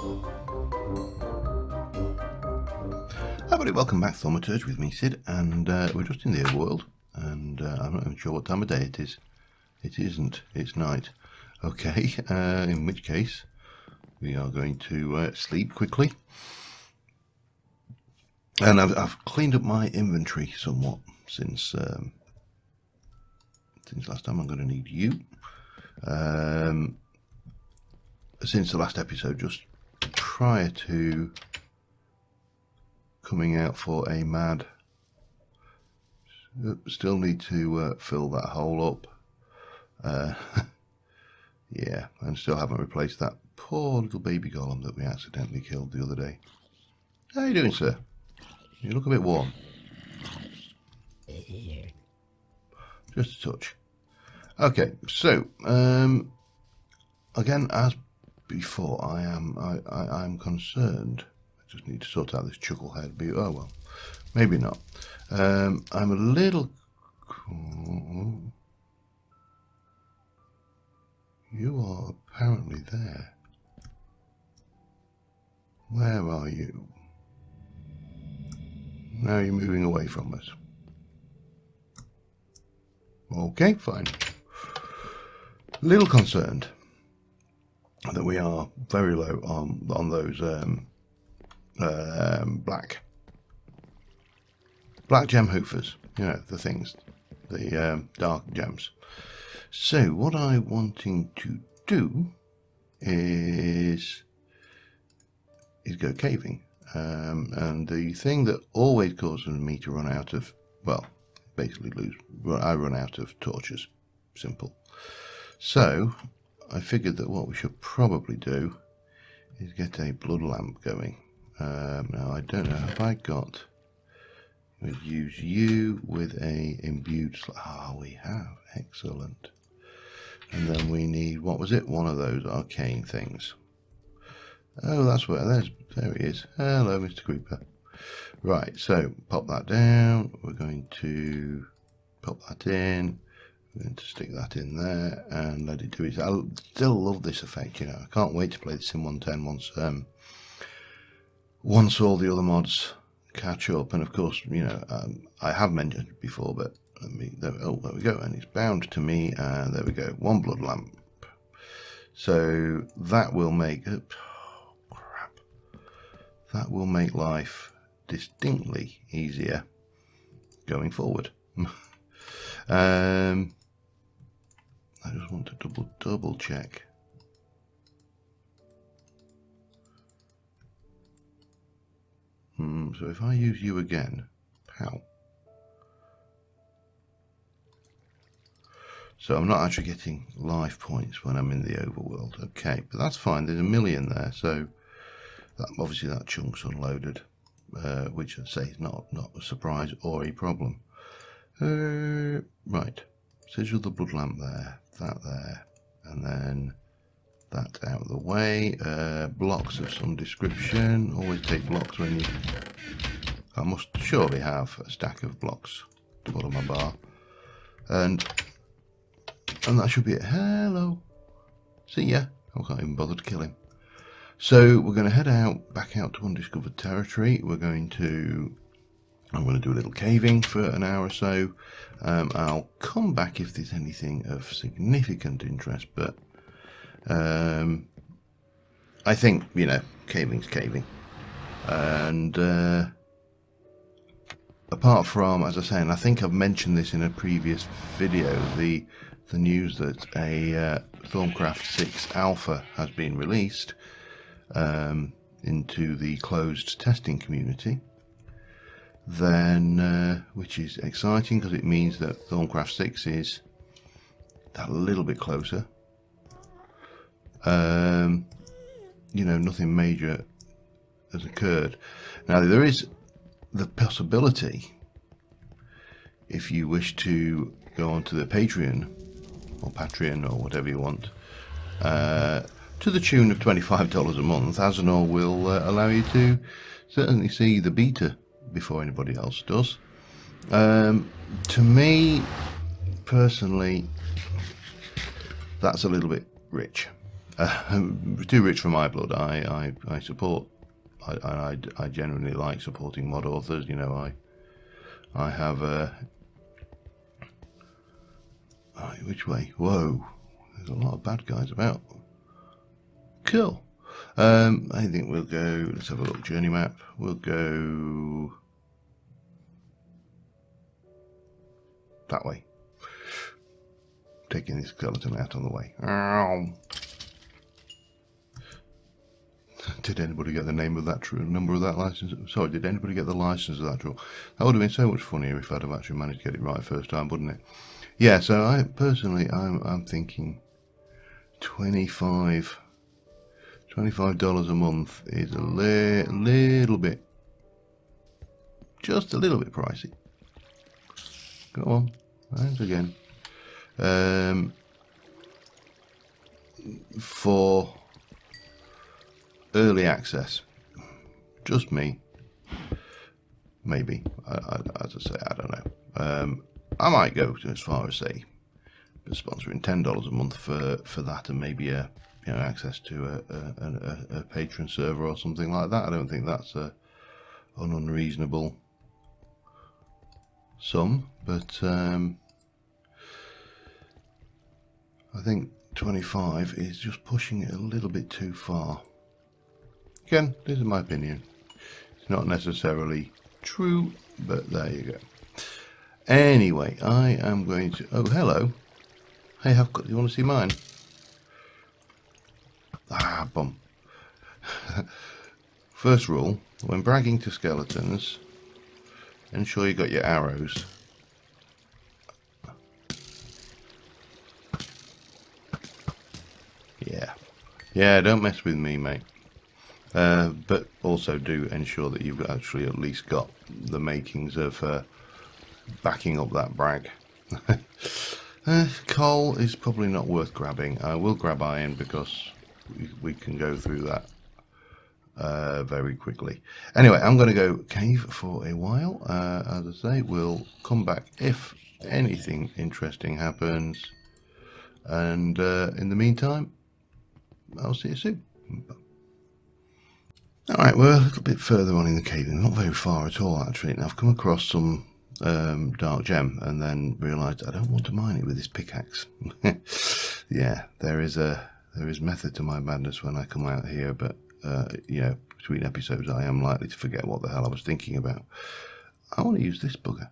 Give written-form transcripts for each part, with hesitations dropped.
Hi everybody, welcome back to Thaumaturge with me, Sid, and we're just in the overworld, and I'm not even sure what time of day it is. It isn't, it's night. Okay, in which case we are going to sleep quickly. And I've cleaned up my inventory somewhat since last time. I'm going to need you. Since the last episode, just prior to coming out for a mad, still need to fill that hole up. Yeah, and still haven't replaced that poor little baby golem that we accidentally killed the other day. How are you doing, sir? You look a bit warm. Just a touch. Okay, so again, as before, I'm concerned. I just need to sort out this chucklehead. Oh well, maybe not. I'm a little. You are apparently there. Where are you? Now you're moving away from us. Okay, fine. A little concerned that we are very low on those black gem hoofers. You know, the things, the dark gems. So what I'm wanting to do is go caving. And the thing that always causes me to run out of, well, basically I run out of torches. Simple. So I figured that what we should probably do is get a blood lamp going. Now I don't know, have I got, we'll use you with a imbued, we have, excellent. And then we need, what was it? One of those arcane things. Oh, that's where, there he is. Hello, Mr. Creeper. Right, so pop that down. We're going to pop that in. We're going to stick that in there and let it do it. I still love this effect, you know. I can't wait to play this in 110 once all the other mods catch up. And of course, you know, I have mentioned it before, but there we go, and it's bound to me, and there we go, one blood lamp. So that will make that will make life distinctly easier going forward. I just want to double check. So if I use you again, how? So I'm not actually getting life points when I'm in the overworld. Okay, but that's fine. There's a million there, so obviously that chunk's unloaded, which I'd say is not a surprise or a problem. Right, sigil the blood lamp there, that there, and then that out of the way. Blocks of some description. Always take blocks when you. I must surely have a stack of blocks to put on my bar, and that should be it. Hello. See ya. I can't even bother to kill him. So we're going to head back out to undiscovered territory. I'm going to do a little caving for an hour or so. I'll come back if there's anything of significant interest, but I think, you know, caving's caving. And apart from, as I say, and I think I've mentioned this in a previous video, the news that a Thaumaturge 6 alpha has been released into the closed testing community, then which is exciting because it means that Thaumaturge 6 is that little bit closer. You know, nothing major has occurred. Now there is the possibility, if you wish to go onto the Patreon or whatever you want, to the tune of $25 a month, Azenor will allow you to certainly see the beta before anybody else does. To me, personally, that's a little bit rich Too rich for my blood. I support. I generally like supporting mod authors. You know, I have which way? Whoa, there's a lot of bad guys about. Cool. I think we'll go. Let's have a look. Journey map. We'll go that way. Taking this skeleton out on the way. Ow. Did anybody get the name of that number of that license? Sorry, did anybody get the license of that drill? That would have been so much funnier if I'd have actually managed to get it right first time, wouldn't it? Yeah. So I personally, I'm thinking $25 a month is a little bit, just a little bit pricey. Go on, once again. For early access, just me, maybe. As I say, I don't know. I might go as far as say sponsoring $10 a month for that, and maybe access to a patron server or something like that. I don't think that's an unreasonable sum, but I think 25 is just pushing it a little bit too far. Again, this is my opinion. It's not necessarily true, but there you go. Anyway, I am going to... Oh, hello. Hey, do you want to see mine? Ah, bum. First rule, when bragging to skeletons, ensure you got your arrows. Yeah, don't mess with me, mate. But also do ensure that you've actually at least got the makings of backing up that brag. Coal is probably not worth grabbing. I will grab iron because we can go through that very quickly. Anyway, I'm going to go cave for a while. As I say, we'll come back if anything interesting happens. And in the meantime, I'll see you soon. Alright, we're a little bit further on in the cave, not very far at all actually. Now I've come across some dark gem and then realised I don't want to mine it with this pickaxe. Yeah, there is method to my madness when I come out here, but between episodes I am likely to forget what the hell I was thinking about. I want to use this bugger.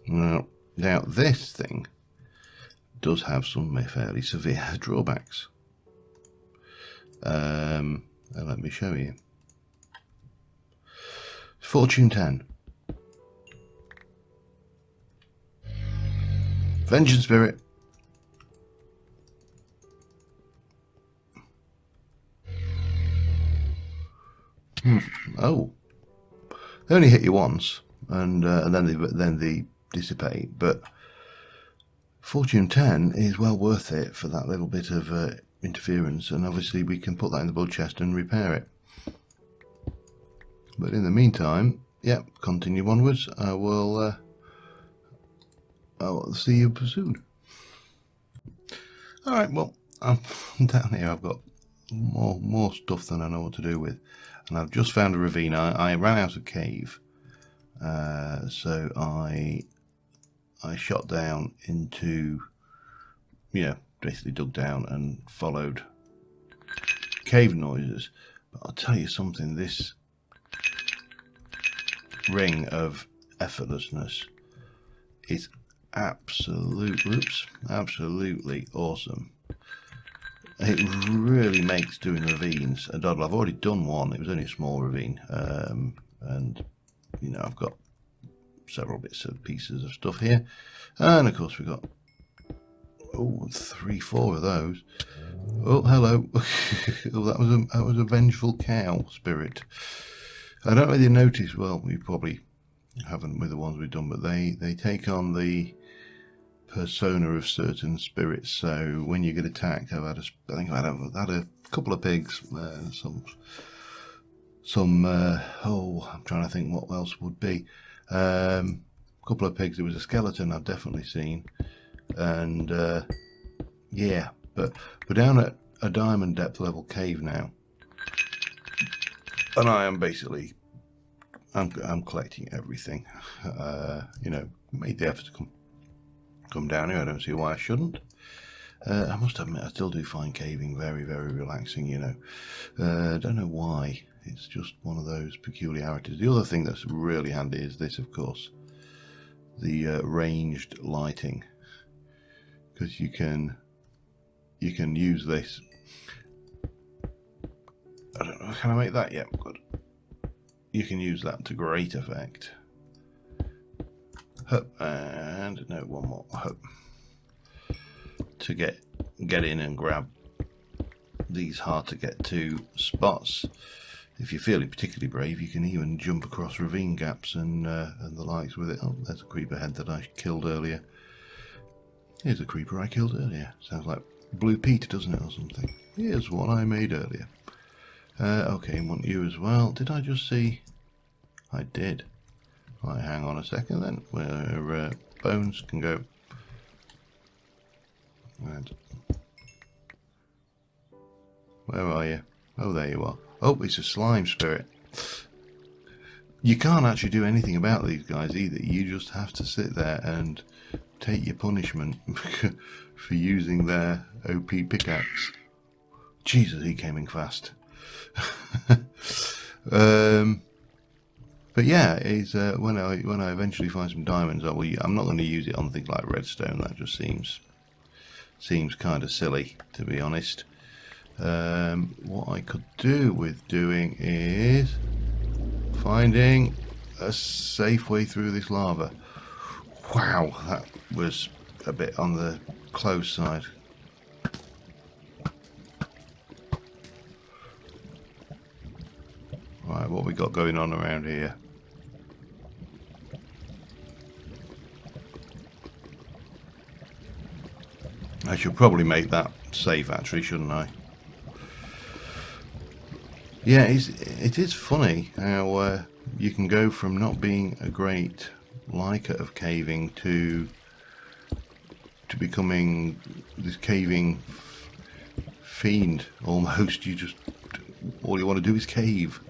Now this thing does have some fairly severe drawbacks. Let me show you. Fortune 10. Vengeance Spirit. Oh. They only hit you once, and then they dissipate, but Fortune 10 is well worth it for that little bit of interference, and obviously we can put that in the blood chest and repair it. But in the meantime, yeah, continue onwards. I will see you soon. Alright, well, I'm down here. I've got more stuff than I know what to do with, and I've just found a ravine. I ran out of cave, so I shot down into, basically dug down and followed cave noises. But I'll tell you something, this ring of effortlessness is absolutely awesome. It really makes doing ravines a doddle. I've already done one. It was only a small ravine, and I've got several bits of pieces of stuff here, and of course we've got 3-4 of those. Oh, hello. Oh, that was a vengeful cow spirit. I don't really notice. Well, you probably haven't with the ones we've done, but they take on the persona of certain spirits. So when you get attacked, I think I've had a couple of pigs, some I'm trying to think what else would be. A couple of pigs. There was a skeleton I've definitely seen, and yeah, But we're down at a diamond depth level cave now, and I am basically I'm collecting everything. You know, made the effort to come down here. I don't see why I shouldn't. I must admit, I still do find caving very, very relaxing, you know. Don't know why. It's just one of those peculiarities. The other thing that's really handy is this, of course. The ranged lighting. Because you can use this. I don't know, can I make that yet? Good. You can use that to great effect. Hup, and no, one more. Hup. To get in and grab these hard to get to spots. If you're feeling particularly brave, you can even jump across ravine gaps and the likes with it. Oh, there's a creeper head that I killed earlier. Here's a creeper I killed earlier. Sounds like Blue Peter, doesn't it, or something? Here's one I made earlier. Okay, want you as well. Did I just see? I did. Right, hang on a second then. Where bones can go. Right. Where are you? Oh, there you are. Oh, it's a slime spirit. You can't actually do anything about these guys either. You just have to sit there and take your punishment for using their OP pickaxe. Jesus, he came in fast. But yeah, it's when I eventually find some diamonds, I'm not going to use it on things like redstone. That just seems kind of silly, to be honest. What I could do with doing is finding a safe way through this lava. Wow, that was a bit on the close side. Right, what we got going on around here? I should probably make that safe, actually, shouldn't I? Yeah, it is funny how you can go from not being a great liker of caving to becoming this caving fiend almost. All you want to do is cave.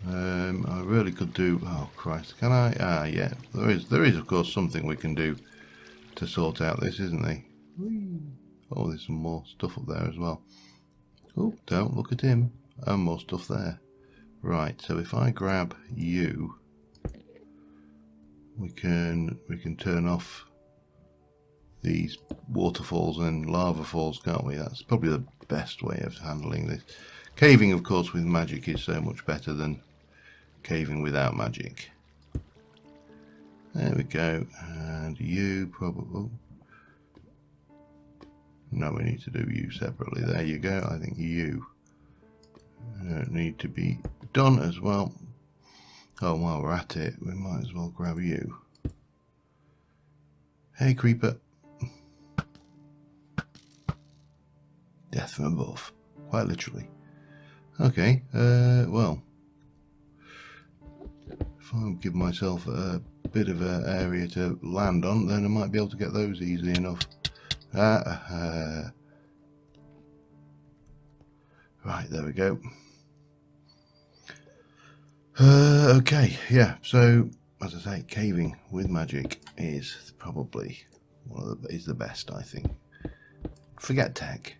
I really could do. Oh Christ! Can I? Ah, yeah. There is of course something we can do to sort out this, isn't there? Oh, there's some more stuff up there as well. Oh, don't look at him. And more stuff there. Right. So if I grab you, we can turn off these waterfalls and lava falls, can't we? That's probably the best way of handling this. Caving, of course, with magic is so much better than caving without magic. There we go. And you probably... No, we need to do you separately. There you go. I think you need to be done as well. Oh, while we're at it, we might as well grab you. Hey, creeper. Death from above. Quite literally. Okay, well, if I give myself a bit of an area to land on, then I might be able to get those easily enough. Right, there we go. Okay, yeah, so, as I say, caving with magic is probably is the best, I think. Forget tech.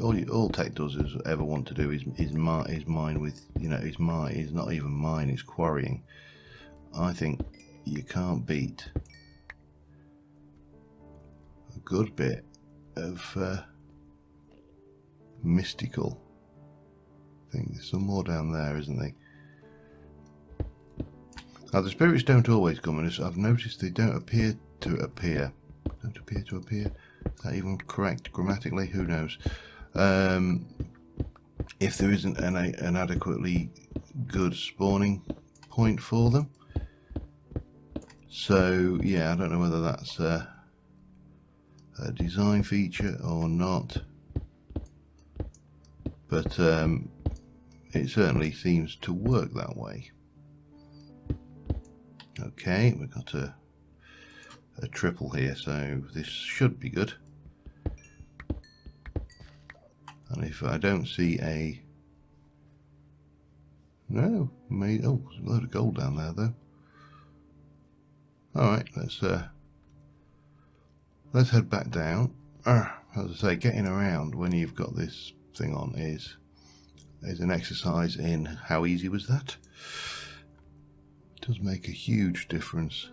All tech does is ever want to do is mine with, you know, is not even mine, it's quarrying. I think you can't beat a good bit of mystical. I think there's some more down there, isn't there? Now the spirits don't always come, and I've noticed they don't appear to appear. Don't appear to appear. Is that even correct grammatically? Who knows? If there isn't an adequately good spawning point for them. So yeah, I don't know whether that's a design feature or not, but it certainly seems to work that way. Okay, we've got to a triple here, so this should be good. And if I don't see a... No, made... Oh, there's a load of gold down there though. Alright, let's head back down. As I say, getting around when you've got this thing on is an exercise in how easy was that. It does make a huge difference.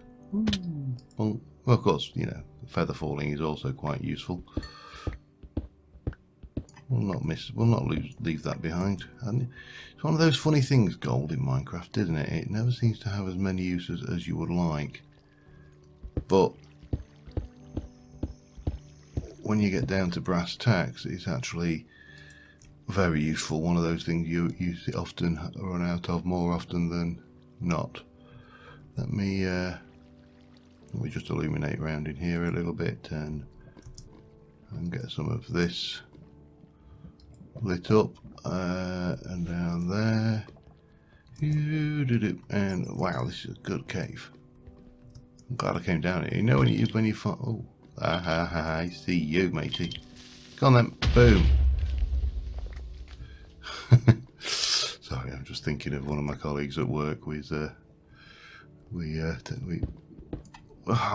Well, of course, you know, feather falling is also quite useful. We'll not leave that behind. And it's one of those funny things, gold in Minecraft, isn't it? It never seems to have as many uses as you would like. But when you get down to brass tacks, it's actually very useful. One of those things you often run out of more often than not. Let me just illuminate around in here a little bit and get some of this lit up and down there. And wow, this is a good cave. I'm glad I came down here. You know when you find... Oh, I see you, matey. Come on then, boom. Sorry, I'm just thinking of one of my colleagues at work. I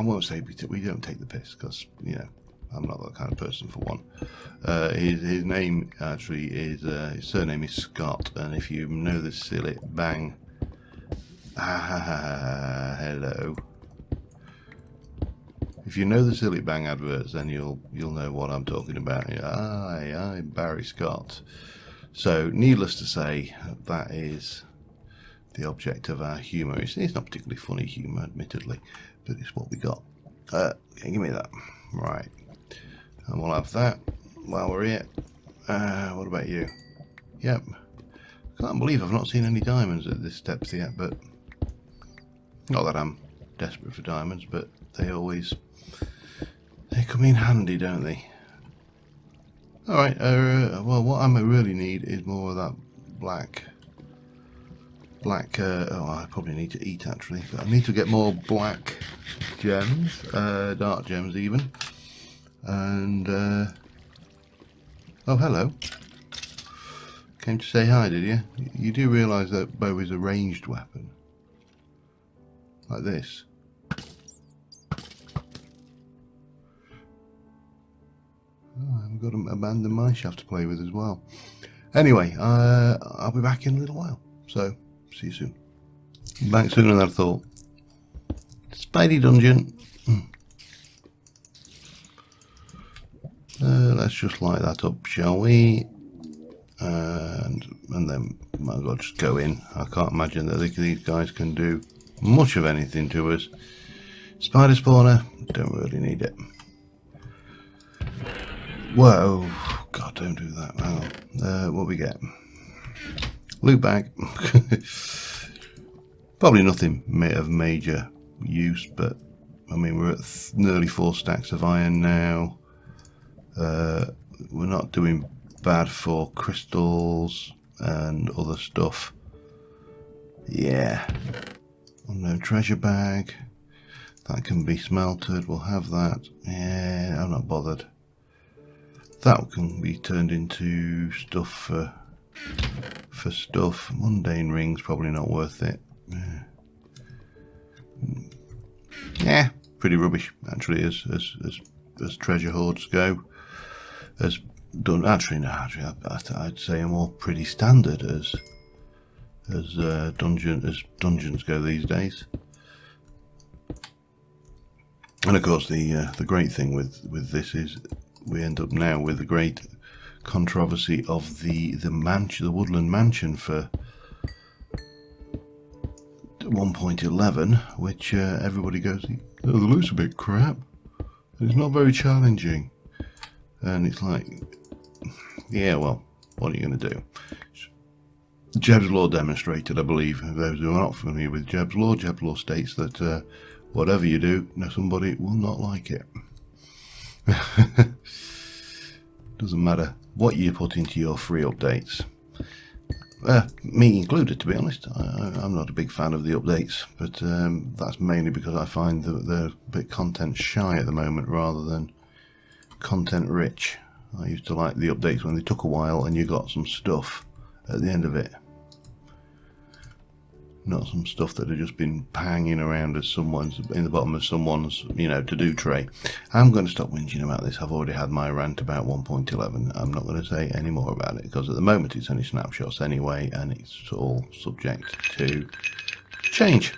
won't say we don't take the piss, because you know I'm not that kind of person for one. His name actually is his surname is Scott, and if you know the silly bang, hello. If you know the Silly Bang adverts, then you'll know what I'm talking about. I'm Barry Scott. So, needless to say, that is the object of our humour. It's not particularly funny humour, admittedly, but it's what we got. Give me that. Right. And we'll have that while we're here. What about you? Yep. Can't believe I've not seen any diamonds at this depth yet, but... Not that I'm desperate for diamonds, but they come in handy, don't they? Alright, well, what I really need is more of that black, oh, I probably need to eat, actually. But I need to get more black gems, dark gems even. And, oh, hello. Came to say hi, did you? You do realise that bow is a ranged weapon. Like this. Oh, I've got an abandoned mine shaft to play with as well. Anyway, I'll be back in a little while. So, see you soon. Back sooner than I thought. Spidey dungeon. Let's just light that up, shall we? And then might as well just go in. I can't imagine that these guys can do much of anything to us. Spider spawner, don't really need it. Whoa, God, don't do that. Hang on. What we get? Loot bag. Probably nothing of major use, but I mean, we're at nearly 4 stacks of iron now. We're not doing bad for crystals and other stuff. Yeah. No treasure bag. That can be smelted. We'll have that. Yeah, I'm not bothered. That can be turned into stuff for stuff. Mundane rings, probably not worth it. Yeah, pretty rubbish actually as treasure hoards go. I'd say are more pretty standard as dungeons go these days. And of course, the great thing with this is we end up now with the great controversy of the woodland mansion for 1.11, which everybody goes, oh, the loot's a bit crap. It's not very challenging, and it's like, yeah, well, what are you going to do? Jeb's Law demonstrated, I believe. Those who are not familiar with Jeb's Law states that whatever you do, somebody will not like it. Doesn't matter what you put into your free updates. Me included, to be honest. I'm not a big fan of the updates, but that's mainly because I find that they're a bit content shy at the moment rather than content rich. I used to like the updates when they took a while and you got some stuff at the end of it. Not some stuff that had just been hanging around as someone's in the bottom of someone's, to-do tray. I'm going to stop whinging about this. I've already had my rant about 1.11. I'm not going to say any more about it because at the moment it's only snapshots anyway, and it's all subject to change.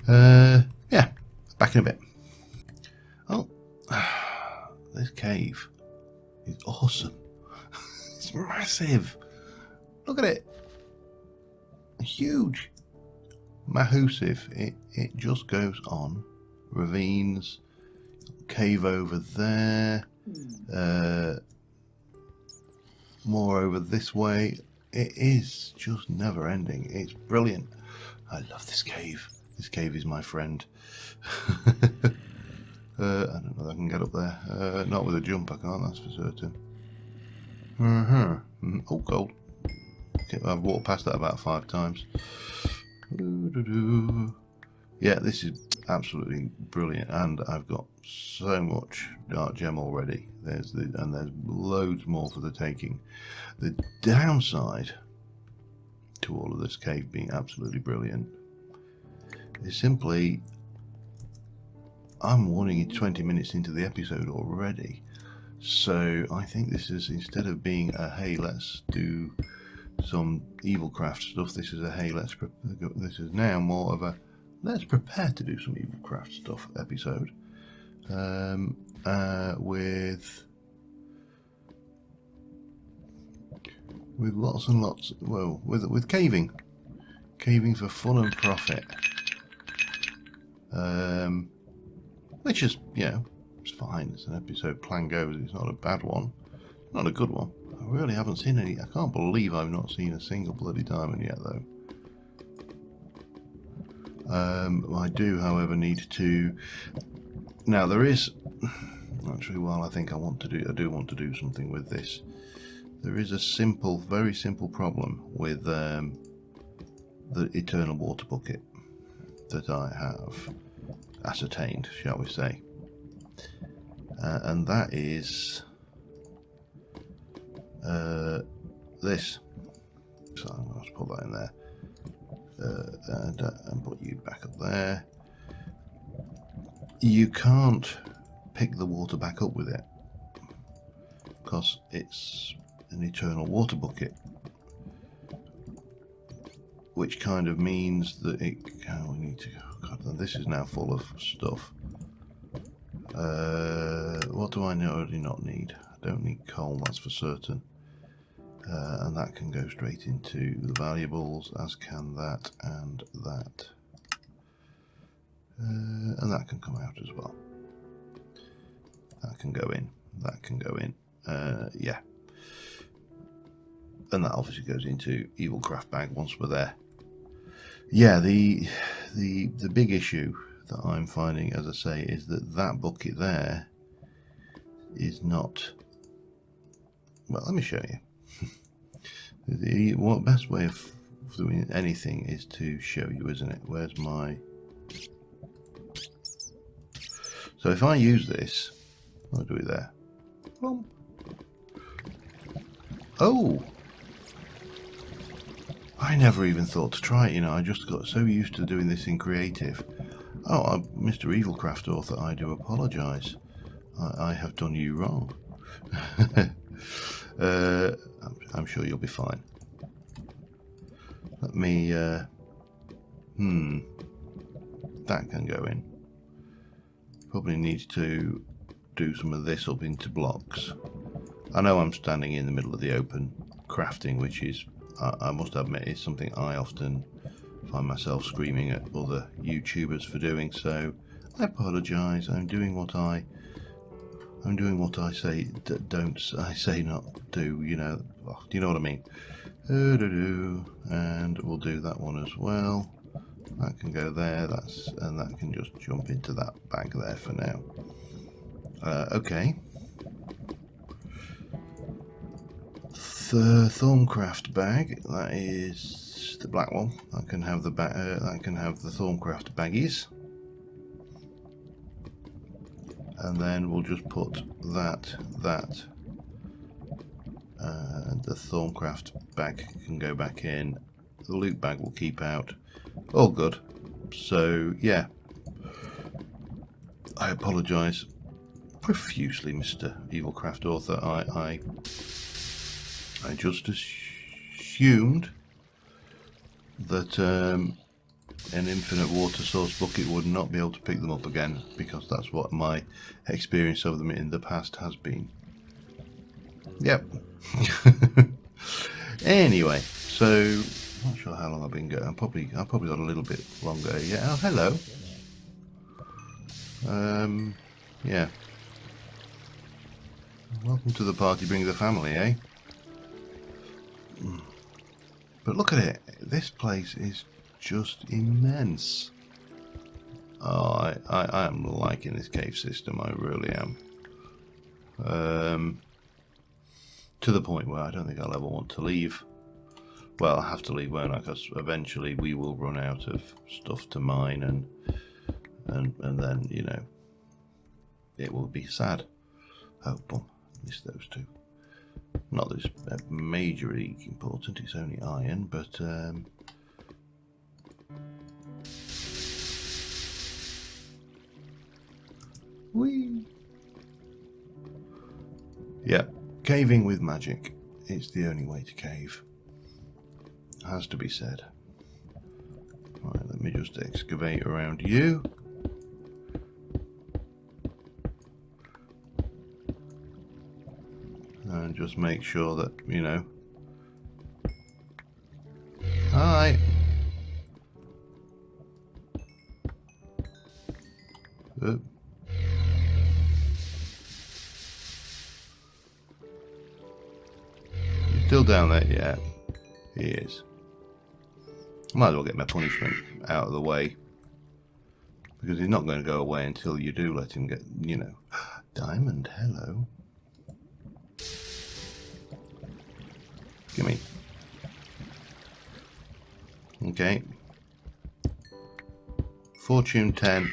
Yeah, back in a bit. Oh, this cave is awesome. It's massive. Look at it. Huge. Mahusive. It just goes on. Ravines, cave over there, more over this way. It is just never ending. It's brilliant. I love this cave. This cave is my friend. I don't know if I can get up there. Not with a jump, I can't, that's for certain. Oh, gold. Okay, I've walked past that about 5 times. Yeah, this is absolutely brilliant, and I've got so much dark gem already. There's loads more for the taking. The downside to all of this cave being absolutely brilliant is simply I'm warning you 20 minutes into the episode already. So I think this is, instead of being a hey, let's do some Evilcraft stuff, this is a hey, this is now more of a let's prepare to do some Evilcraft stuff episode, with lots and lots, well, with caving for fun and profit, which is, it's fine. It's an episode, plan goes. It's not a bad one, not a good one. I really haven't seen any. I can't believe I've not seen a single bloody diamond yet, though. I do, however, need to. Now there is actually. Well, I think I do want to do something with this. There is a very simple problem with the eternal water bucket that I have ascertained, shall we say, and that is. This. So I'm going to put that in there, and put you back up there. You can't pick the water back up with it because it's an eternal water bucket, which kind of means that we need to. God, this is now full of stuff. What do I already not need? I don't need coal, that's for certain. And that can go straight into the valuables, as can that and that. And that can come out as well. That can go in. That can go in. Yeah. And that obviously goes into Evilcraft bag once we're there. Yeah, the big issue that I'm finding, as I say, is that bucket there is not. Well, let me show you. The best way of doing anything is to show you, isn't it? Where's my... So if I use this, I'll do it there. Oh! I never even thought to try it, I just got so used to doing this in creative. Oh, Mr. Evilcraft author, I do apologise. I have done you wrong. I'm sure you'll be fine. Let me, that can go in. Probably need to do some of this up into blocks. I know I'm standing in the middle of the open crafting, which is, I must admit, is something I often find myself screaming at other YouTubers for doing, so I apologise. I'm doing what I say, I say not do, do you know what I mean? And we'll do that one as well. That can go there, and that can just jump into that bag there for now. Okay. the Thaumaturge bag. That is the black one. I can have the Thaumaturge baggies, and then we'll just put that, and the Thaumaturge bag can go back in. The loot bag will keep out. All good. So yeah, I apologise profusely, Mr. Evilcraft Author. I just assumed that an infinite water source bucket would not be able to pick them up again, because that's what my experience of them in the past has been. Yep. Anyway, so not sure how long I've been going. I've probably got a little bit longer. Yeah. Oh, hello. Yeah. Welcome to the party. Bring the family, eh? But look at it. This place is just immense. Oh, I am liking this cave system. I really am. To the point where I don't think I'll ever want to leave. Well, I have to leave, won't I? Because eventually we will run out of stuff to mine, and then, you know, it will be sad. Oh, boom. Missed those two. Not that it's majorly important, it's only iron, but whee! Yeah, caving with magic. It's the only way to cave. Has to be said. Right, let me just excavate around you. And just make sure that, you know. Hi. Oh. He's still down there? Yeah, he is. Might as well get my punishment out of the way, because he's not going to go away until you do let him get, you know. Diamond, hello. Gimme. Okay. Fortune 10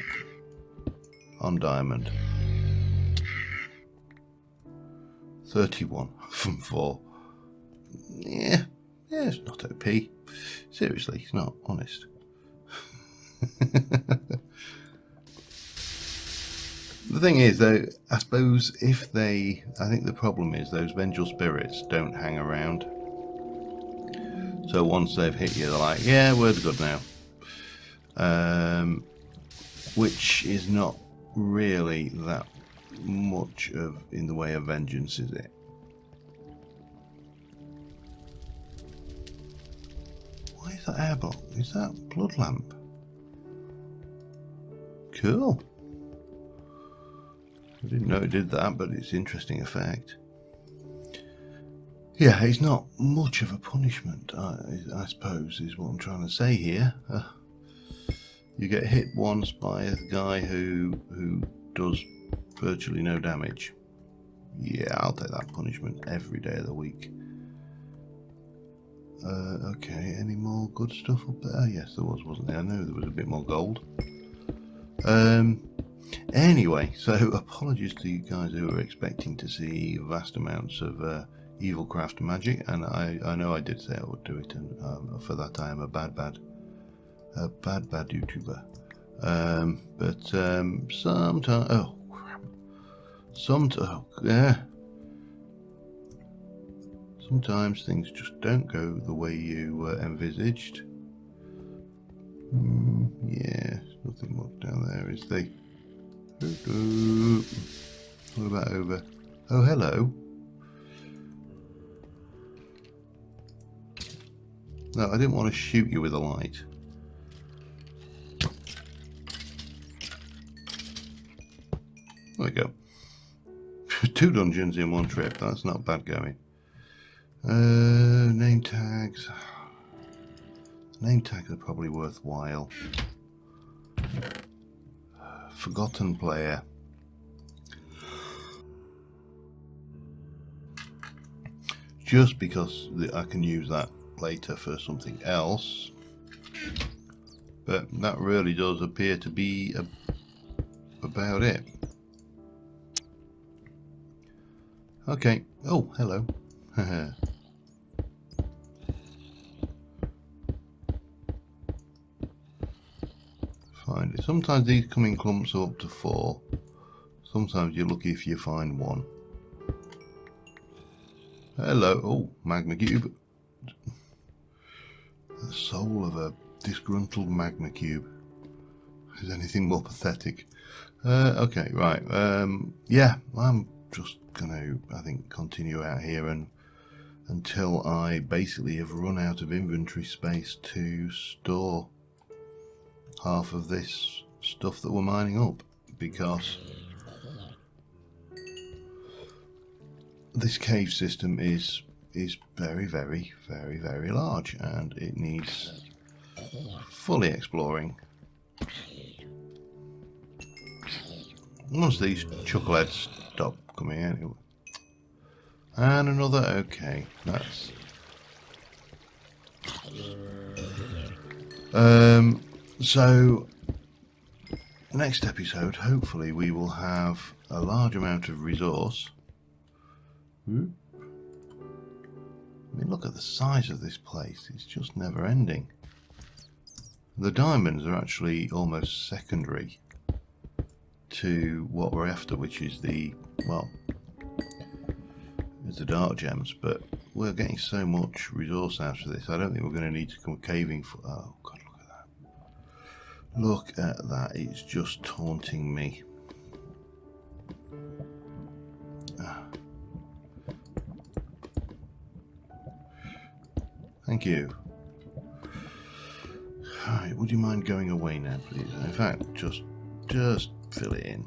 on diamond. 31 from 4. Yeah, it's not OP. Seriously, it's not, honest. The thing is, though, I suppose if I think the problem is those vengeful spirits don't hang around. So once they've hit you, they're like, yeah, we're good now. Which is not really that much in the way of vengeance, is it? Why is that air block? Is that blood lamp? Cool. I didn't know it did that, but it's an interesting effect. Yeah, it's not much of a punishment, I suppose, is what I'm trying to say here. You get hit once by a guy who does virtually no damage. Yeah, I'll take that punishment every day of the week. Okay, any more good stuff up there? Yes, there was, wasn't there? I know there was a bit more gold. Anyway, so apologies to you guys who were expecting to see vast amounts of Evilcraft magic, and I know I did say I would do it, and for that I am a bad YouTuber. But sometimes, oh crap, sometimes things just don't go the way you envisaged. Yeah, nothing much down there, is there? What about over? Oh, hello. No, I didn't want to shoot you with a light. There we go. 2 dungeons in one trip. That's not bad going. Name tags. Name tags are probably worthwhile. Forgotten player. just because I can use that later for something else. But that really does appear to be about it. Okay. Oh, hello. Find it. Sometimes these come in clumps of up to 4. Sometimes you're lucky if you find one. Hello. Oh, magma cube. The soul of a disgruntled magma cube. Is anything more pathetic? Okay, right. Yeah, I'm just gonna, I think, continue out here until I basically have run out of inventory space to store half of this stuff that we're mining up, because this cave system is very, very, very, very large, and it needs fully exploring. Once these chuckleheads stop coming anyway. And another, okay, that's... So, next episode, hopefully we will have a large amount of resource. I mean, look at the size of this place, it's just never ending. The diamonds are actually almost secondary to what we're after, which is the, well, it's the dark gems, but we're getting so much resource out of this, I don't think we're going to need to come caving for... Oh god, look at that. Look at that, it's just taunting me. Thank you. Alright, would you mind going away now, please? In fact, just fill it in.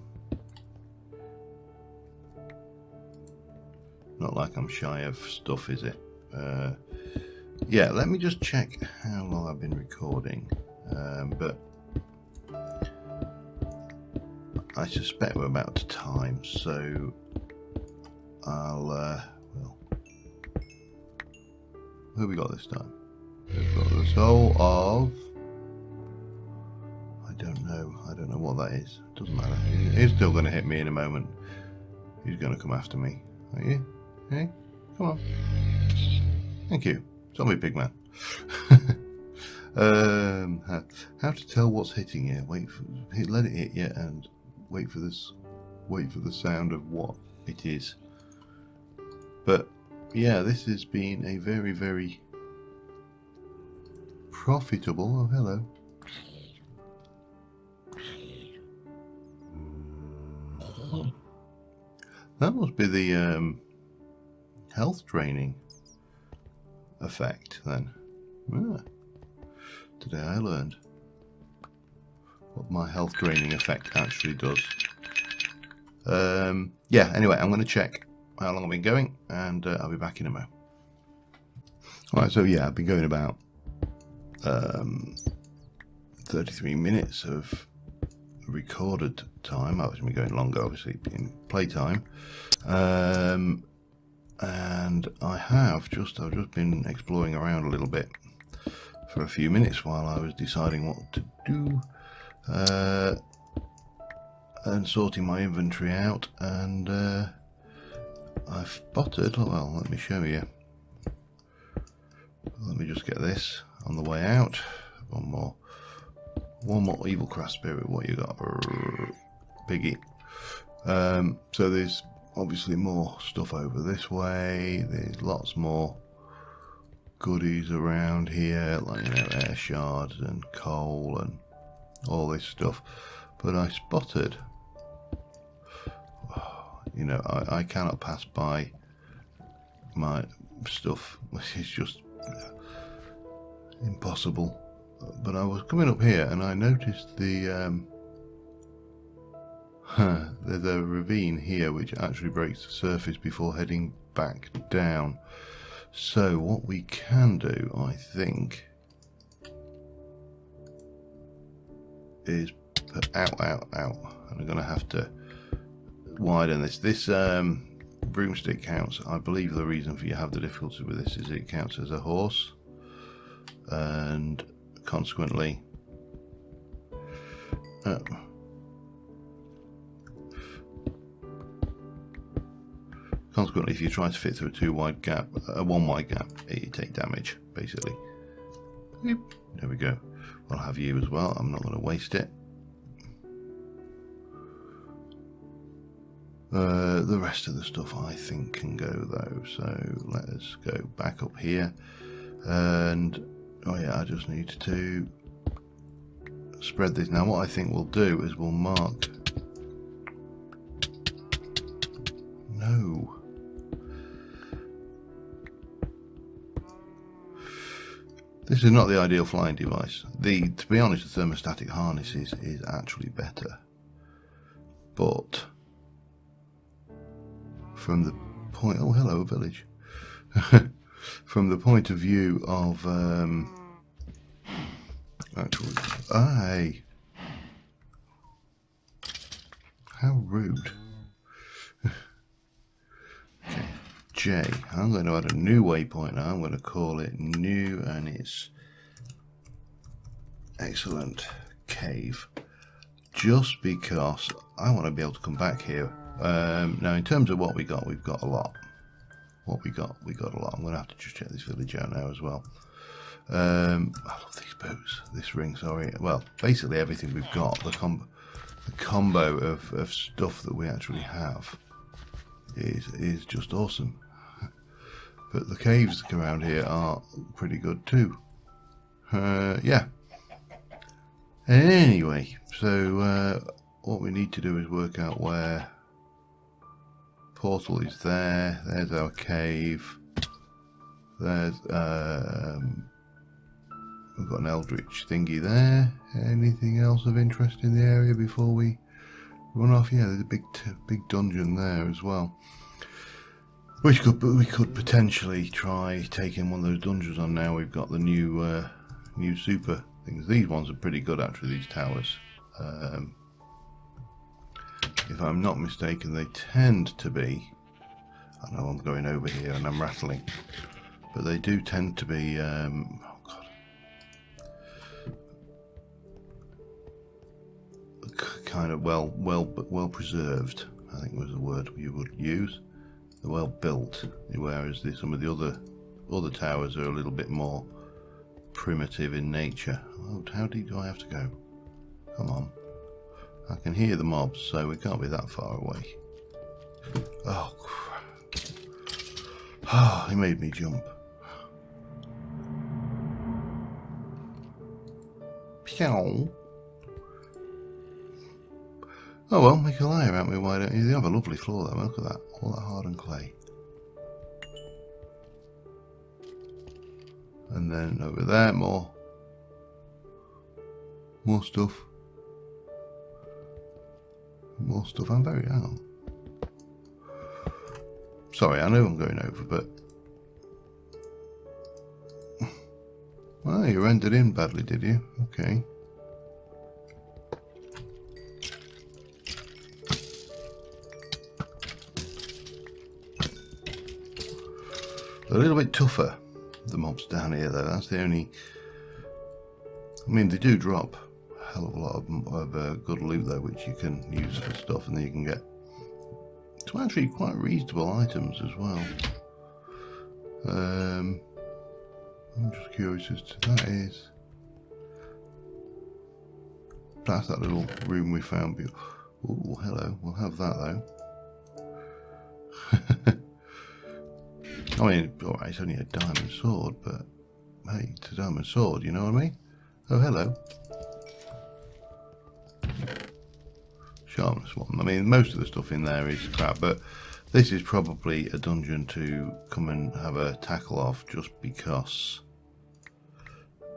Not like I'm shy of stuff, is it? Yeah, let me just check how long I've been recording. But I suspect we're about to time, so I'll, well, who have we got this time? We've got the soul of... I don't know what that is. Doesn't matter. He's still going to hit me in a moment. He's going to come after me. Are you? Hey, come on. Thank you. Zombie pigman. How to tell what's hitting you? Let it hit you and wait for this. Wait for the sound of what it is. But yeah, this has been a very, very profitable. Oh, hello. That must be the health draining effect then. Ah, today I learned what my health draining effect actually does. Yeah, anyway, I'm going to check how long I've been going, and I'll be back in a moment. Alright, so yeah, I've been going about 33 minutes of recorded time. I was going to be going longer, obviously, in playtime. And I've just been exploring around a little bit for a few minutes while I was deciding what to do and sorting my inventory out, and I've spotted, well, let me show you. Let me just get this on the way out. One more evil craft spirit. What you got, piggy? So there's obviously more stuff over this way. There's lots more goodies around here, like, you know, air shards and coal and all this stuff. But I spotted, you know, I cannot pass by my stuff. It's just impossible. But I was coming up here and I noticed the there's a ravine here which actually breaks the surface before heading back down. So what we can do, I think, is put out, and I'm going to have to widen this. This broomstick counts. I believe the reason for you have the difficulty with this is it counts as a horse, and consequently if you try to fit through a one wide gap, you take damage basically. Yep. There we go. I'll have you as well. I'm not going to waste it. The rest of the stuff I think can go though, so let us go back up here, and oh yeah, I just need to spread this. Now what I think we'll do is we'll mark, no, this is not the ideal flying device. To be honest, the thermostatic harness is actually better, but from the point, oh hello village, from the point of view of actually, hey, how rude. Okay, J, I'm going to add a new waypoint now. I'm going to call it new, and it's excellent cave, just because I want to be able to come back here. Now in terms of what we got, we've got a lot. What we got a lot. I'm going to have to just check this village out now as well. I love these boots, this ring, sorry. Well, basically everything we've got, the combo of stuff that we actually have is just awesome. But the caves around here are pretty good too. Yeah. Anyway, so what we need to do is work out where portal is there. There's our cave. There's we've got an eldritch thingy there. Anything else of interest in the area before we run off? Yeah, there's a big dungeon there as well. We could potentially try taking one of those dungeons on now. We've got the new super things. These ones are pretty good actually, these towers. If I'm not mistaken, they tend to be, I know I'm going over here and I'm rattling, but they do tend to be, oh God, kind of well preserved, I think was the word you would use. They're well built, whereas some of the other towers are a little bit more primitive in nature. Oh, how deep do I have to go? Come on. I can hear the mobs, so we can't be that far away. Oh, crap. Oh, he made me jump. Pew. Oh well, make a liar out of me, why don't you? They have a lovely floor though, look at that. All that hardened clay. And then over there, more stuff. More stuff. I'm very out. Sorry, I know I'm going over, but well, you rendered in badly, did you? Okay. A little bit tougher, the mobs down here though. That's the only. I mean, they do drop a hell of a lot of good loot though, which you can use for stuff, and then you can get some actually quite reasonable items as well. I'm just curious as to that is. That's that little room we found. Oh, hello. We'll have that though. I mean, alright, it's only a diamond sword, but hey, it's a diamond sword, you know what I mean? Oh, hello. Sharpness one. I mean, most of the stuff in there is crap, but this is probably a dungeon to come and have a tackle of, just because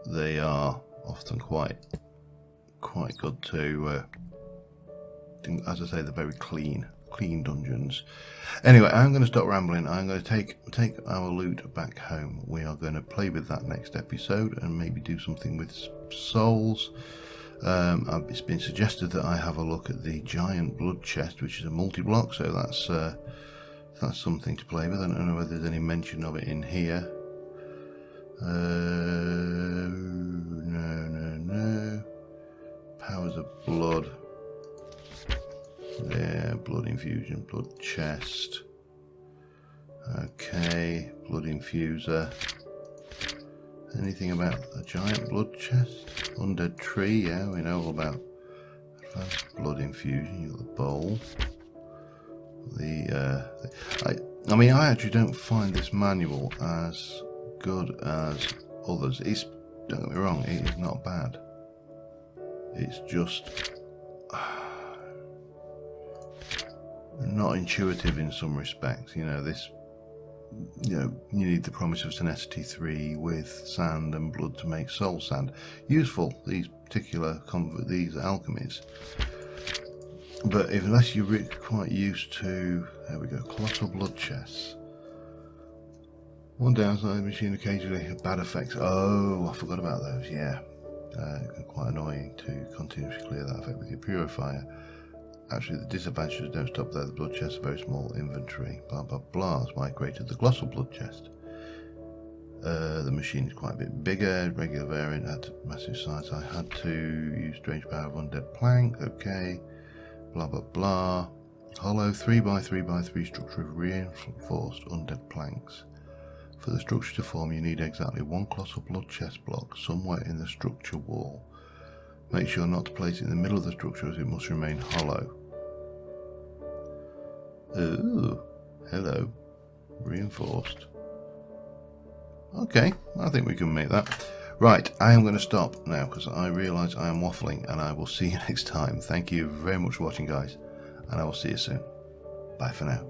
they are often quite good to, as I say, they're very clean dungeons. Anyway, I'm going to stop rambling. I'm going to take our loot back home. We are going to play with that next episode and maybe do something with souls. It's been suggested that I have a look at the giant blood chest, which is a multi-block, so That's something to play with. I don't know whether there's any mention of it in here. No. Powers of blood. Yeah, blood infusion, blood chest. Okay, blood infuser. Anything about a giant blood chest? Undead tree, yeah, we know all about advanced blood infusion. You've got the bowl. I mean, I actually don't find this manual as good as others. It's, don't get me wrong, it is not bad. It's just not intuitive in some respects. You know, this, you know, you need the promise of tenacity 3 with sand and blood to make soul sand. Useful, these particular these alchemies. But unless you're quite used to, there we go, colossal blood chests. One downside, machine occasionally have bad effects. Oh, I forgot about those, yeah. Quite annoying to continuously clear that effect with your purifier. Actually, the disadvantages don't stop there. The blood chest, a very small inventory, blah blah blah. That's why I created the colossal blood chest. The machine is quite a bit bigger. Regular variant had massive size. I had to use strange power of undead plank. Okay. Blah blah blah. Hollow 3x3x3 structure of reinforced undead planks. For the structure to form, you need exactly one colossal blood chest block somewhere in the structure wall. Make sure not to place it in the middle of the structure as it must remain hollow. Ooh, hello. Reinforced. Okay, I think we can make that. Right, I am going to stop now because I realise I am waffling, and I will see you next time. Thank you very much for watching, guys, and I will see you soon. Bye for now.